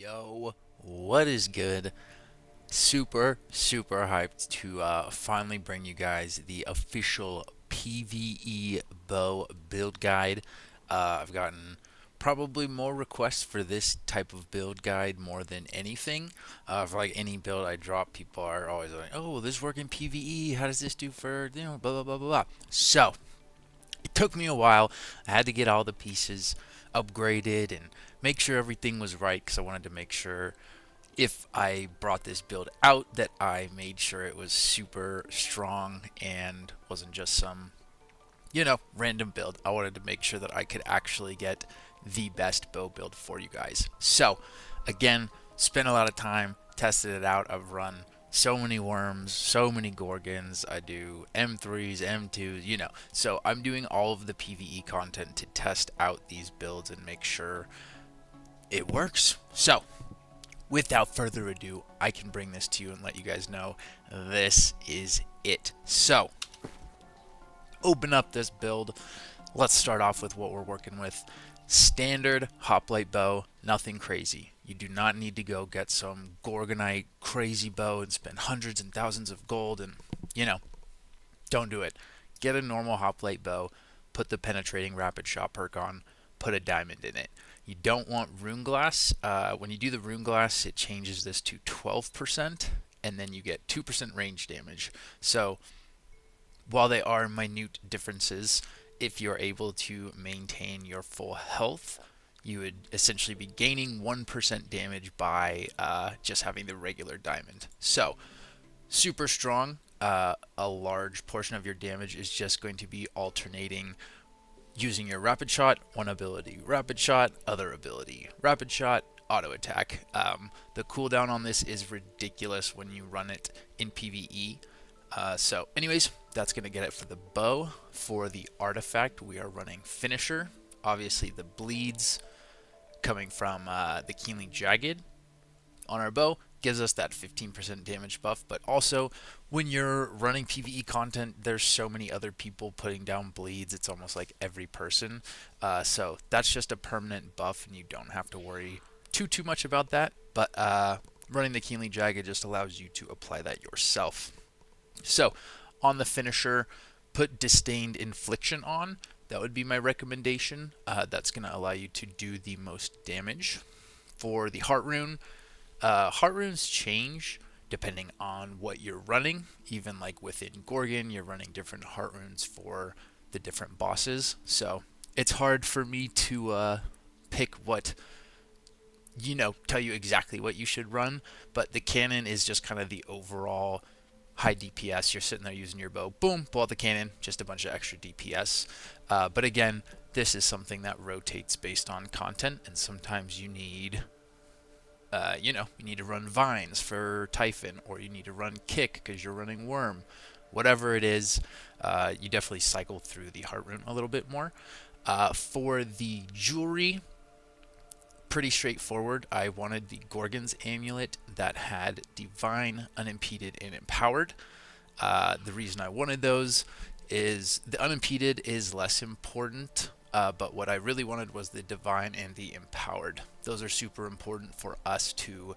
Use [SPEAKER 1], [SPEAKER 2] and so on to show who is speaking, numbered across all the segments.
[SPEAKER 1] Yo, what is good? Super hyped to finally bring you guys the official PvE bow build guide. I've gotten probably more requests for this type of build guide more than anything. For like any build I drop, people are always like, "Oh, will this work in PvE? How does this do for blah blah blah blah blah." So it took me a while. I had to get all the pieces upgraded and make sure everything was right because I wanted to make sure if I brought this build out that I made sure it was super strong and wasn't just some, random build. I wanted to make sure that I could actually get the best bow build for you guys. So, again, spent a lot of time, tested it out. I've run so many worms, so many gorgons. I do M3s, M2s, So I'm doing all of the PvE content to test out these builds and make sure it works. So, without further ado, I can bring this to you and let you guys know this is it. So, open up this build. Let's start off with what we're working with. Standard hoplite bow, nothing crazy. You do not need to go get some Gorgonite crazy bow and spend hundreds and thousands of gold and, don't do it. Get a normal hoplite bow, put the penetrating rapid shot perk on, put a diamond in it. You don't want rune glass. When you do the rune glass, it changes this to 12%, and then you get 2% range damage. So while they are minute differences, if you're able to maintain your full health, you would essentially be gaining 1% damage by just having the regular diamond. So super strong. A large portion of your damage is just going to be alternating using your rapid shot, one ability, rapid shot, other ability, rapid shot, auto attack. The cooldown on this is ridiculous when you run it in PvE. So anyways, that's going to get it for the bow. For the artifact, we are running finisher. Obviously the bleeds coming from the keenly jagged on our bow gives us that 15% damage buff, but also when you're running PvE content, there's so many other people putting down bleeds. It's almost like every person. So that's just a permanent buff, and you don't have to worry too much about that. But running the keenly jagged just allows you to apply that yourself. So on the finisher, put disdained infliction on. That would be my recommendation. That's going to allow you to do the most damage. For the heart rune, heart runes change depending on what you're running. Even like within Gorgon, you're running different heart runes for the different bosses. So it's hard for me to pick what, tell you exactly what you should run. But the cannon is just kind of the overall high DPS. You're sitting there using your bow, boom, pull out the cannon, just a bunch of extra DPS. But again, this is something that rotates based on content, and sometimes you need you need to run vines for Typhon, or you need to run kick because you're running worm. Whatever it is, you definitely cycle through the heart rune a little bit more. For the jewelry, pretty straightforward. I wanted the Gorgon's amulet that had divine, unimpeded, and empowered. The reason I wanted those is the unimpeded is less important. But what I really wanted was the divine and the empowered. Those are super important for us to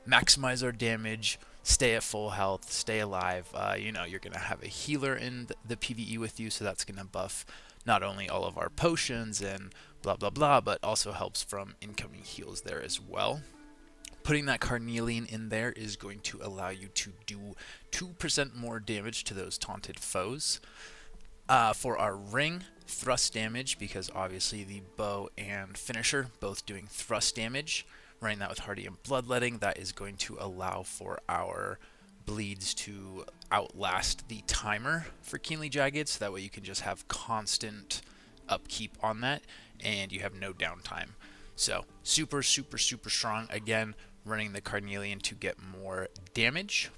[SPEAKER 1] maximize our damage, stay at full health, stay alive. You're going to have a healer in the PvE with you, so that's going to buff not only all of our potions and blah blah blah, but also helps from incoming heals there as well. Putting that carnelian in there is going to allow you to do 2% more damage to those taunted foes. For our ring, thrust damage, because obviously the bow and finisher both doing thrust damage. Running that with Hardy and Bloodletting, that is going to allow for our bleeds to outlast the timer for Keenly Jagged, so that way you can just have constant upkeep on that, and you have no downtime. So super strong. Again, running the Carnelian to get more damage.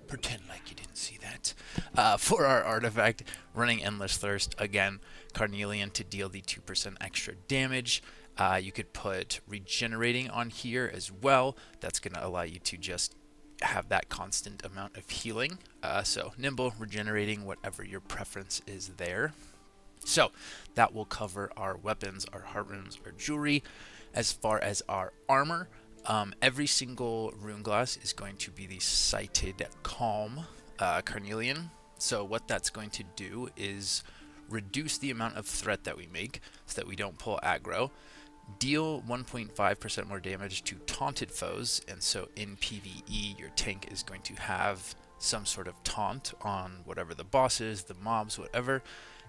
[SPEAKER 1] Pretend like you didn't see that. For our artifact, running Endless Thirst, again, Carnelian to deal the 2% extra damage. You could put Regenerating on here as well. That's going to allow you to just have that constant amount of healing. So Nimble, Regenerating, whatever your preference is there. So that will cover our weapons, our heart runes, our jewelry. As far as our armor, every single rune glass is going to be the sighted calm carnelian. So what that's going to do is reduce the amount of threat that we make so that we don't pull aggro, deal 1.5% more damage to taunted foes, and so in PvE, your tank is going to have some sort of taunt on whatever the boss is, the mobs, whatever,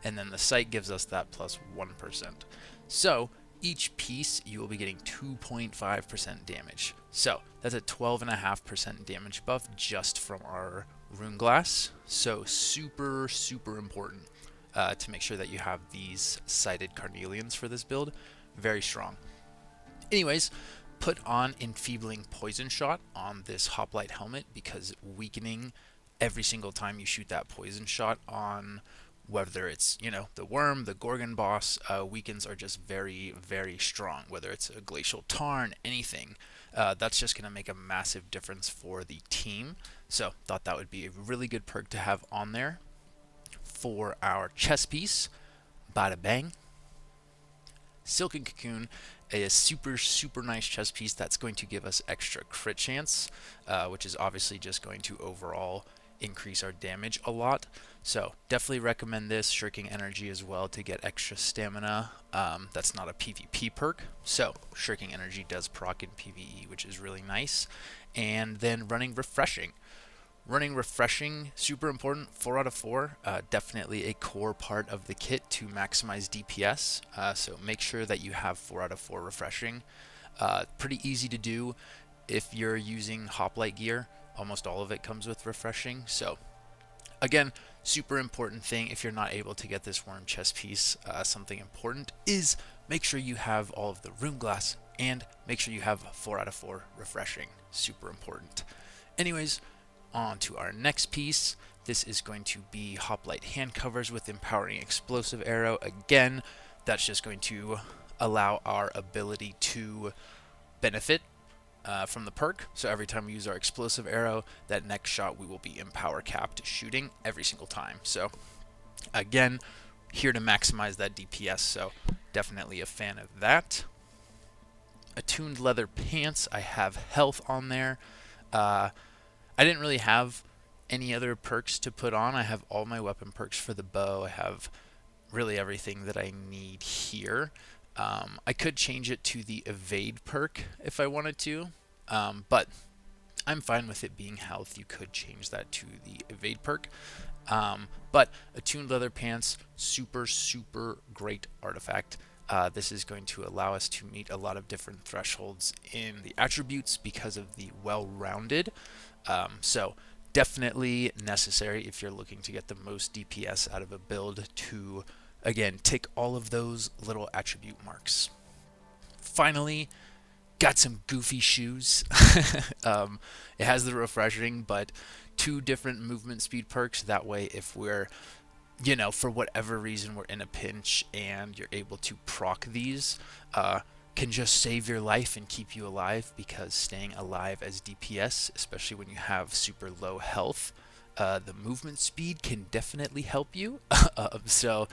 [SPEAKER 1] and then the sight gives us that plus 1%. So each piece you will be getting 2.5% damage. So that's a 12.5% damage buff just from our rune glass. So super, super important to make sure that you have these sighted carnelians for this build. Very strong. Anyways, put on enfeebling poison shot on this hoplite helmet because weakening every single time you shoot that poison shot on whether it's, the worm, the gorgon boss, weakens are just very, very strong. Whether it's a glacial tarn, anything, that's just going to make a massive difference for the team. So thought that would be a really good perk to have on there. For our chest piece, bada bang, Silken Cocoon, a super, super nice chest piece that's going to give us extra crit chance, which is obviously just going to overall increase our damage a lot. So definitely recommend this. Shirking Energy as well to get extra stamina. That's not a PvP perk, so Shirking Energy does proc in PvE, which is really nice. And then Running Refreshing. Running Refreshing, super important, 4 out of 4, definitely a core part of the kit to maximize DPS, so make sure that you have 4 out of 4 Refreshing. Pretty easy to do if you're using hoplite gear, almost all of it comes with Refreshing, so again, super important thing if you're not able to get this worm chest piece. Something important is make sure you have all of the rune glass and make sure you have 4 out of 4 Refreshing, super important. Anyways, on to our next piece. This is going to be Hoplite hand covers with Empowering Explosive Arrow. Again, that's just going to allow our ability to benefit from the perk. So every time we use our Explosive Arrow, that next shot we will be Empower capped shooting every single time. So again, here to maximize that DPS, so definitely a fan of that. Attuned Leather Pants, I have health on there. I didn't really have any other perks to put on. I have all my weapon perks for the bow. I have really everything that I need here. I could change it to the evade perk if I wanted to, but I'm fine with it being health. You could change that to the evade perk. But Attuned Leather Pants, super, super great artifact. This is going to allow us to meet a lot of different thresholds in the attributes because of the well-rounded. So definitely necessary if you're looking to get the most DPS out of a build to, again, tick all of those little attribute marks. Finally, got some goofy shoes. It has the refreshing, but 2 different movement speed perks. That way, if we're, for whatever reason we're in a pinch and you're able to proc these, can just save your life and keep you alive, because staying alive as DPS, especially when you have super low health, the movement speed can definitely help you. So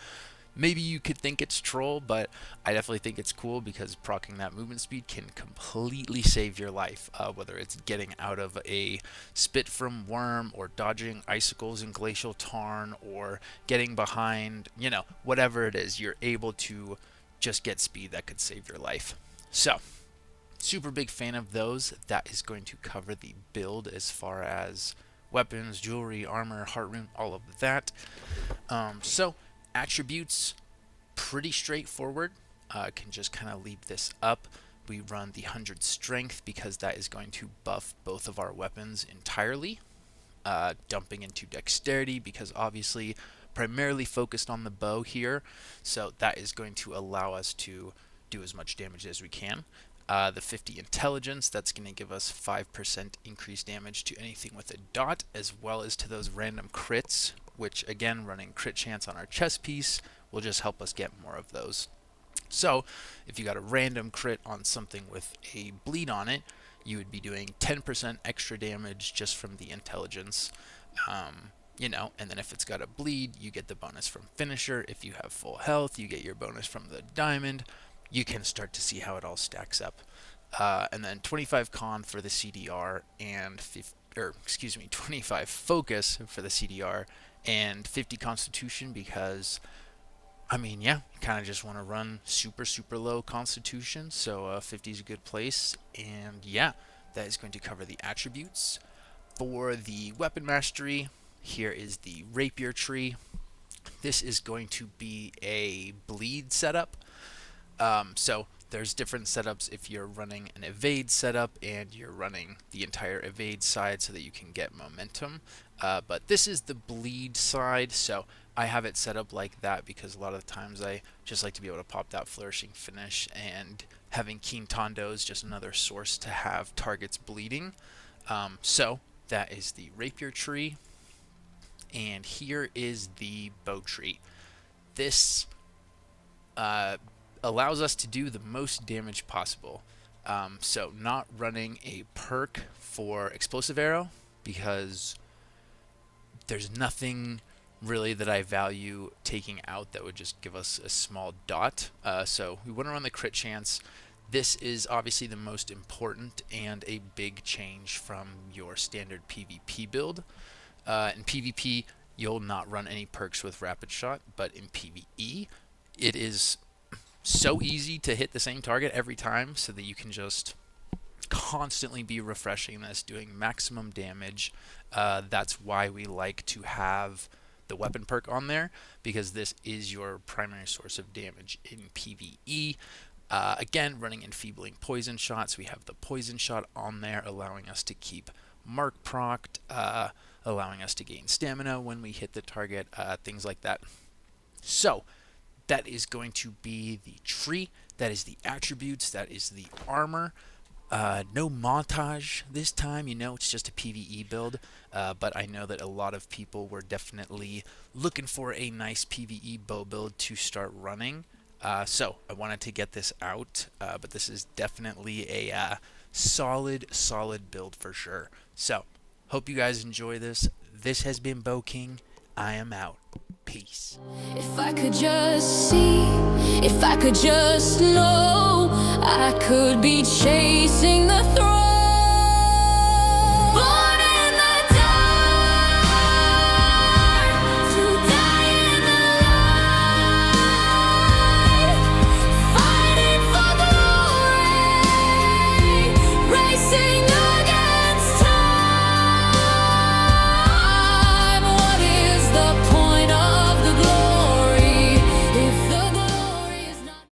[SPEAKER 1] maybe you could think it's troll, but I definitely think it's cool because proccing that movement speed can completely save your life, whether it's getting out of a spit from worm or dodging icicles in glacial tarn or getting behind, whatever it is, you're able to just get speed that could save your life. So super big fan of those. That is going to cover the build as far as weapons, jewelry, armor, heart rune, all of that. So attributes, pretty straightforward. Can just kind of leave this up. We run the 100 strength because that is going to buff both of our weapons entirely. Dumping into dexterity because obviously primarily focused on the bow here, so that is going to allow us to do as much damage as we can. The 50 intelligence, that's going to give us 5% increased damage to anything with a dot, as well as to those random crits, which again, running crit chance on our chest piece will just help us get more of those. So if you got a random crit on something with a bleed on it, you would be doing 10% extra damage just from the intelligence. And then if it's got a bleed, you get the bonus from finisher. If you have full health, you get your bonus from the diamond. you can start to see how it all stacks up. And then 25 con for the CDR and 25 focus for the CDR and 50 constitution because I mean, yeah, you kind of just want to run super, super low constitution, so 50 is a good place. And yeah, that is going to cover the attributes. For the weapon mastery, here is the rapier tree. This is going to be a bleed setup. So there's different setups if you're running an evade setup and you're running the entire evade side so that you can get momentum. But this is the bleed side, so I have it set up like that because a lot of the times I just like to be able to pop that flourishing finish, and having Keen Tondo is just another source to have targets bleeding. So that is the rapier tree, and here is the bow tree. This allows us to do the most damage possible. So not running a perk for explosive arrow because there's nothing really that I value taking out that would just give us a small dot. So we want to run the crit chance. This is obviously the most important and a big change from your standard PvP build. In PvP, you'll not run any perks with rapid shot, but in PvE, it is so easy to hit the same target every time so that you can just constantly be refreshing this, doing maximum damage. That's why we like to have the weapon perk on there, because this is your primary source of damage in PvE. Again, running enfeebling poison shots, we have the poison shot on there, allowing us to keep mark procced, allowing us to gain stamina when we hit the target, things like that. So that is going to be the tree, that is the attributes, that is the armor. No montage this time, it's just a PvE build, but I know that a lot of people were definitely looking for a nice PvE bow build to start running. So I wanted to get this out, but this is definitely a solid build for sure. So hope you guys enjoy this. This has been BowKing. I am out. Peace.
[SPEAKER 2] If I could just see, if I could just know, I could be chasing the throne.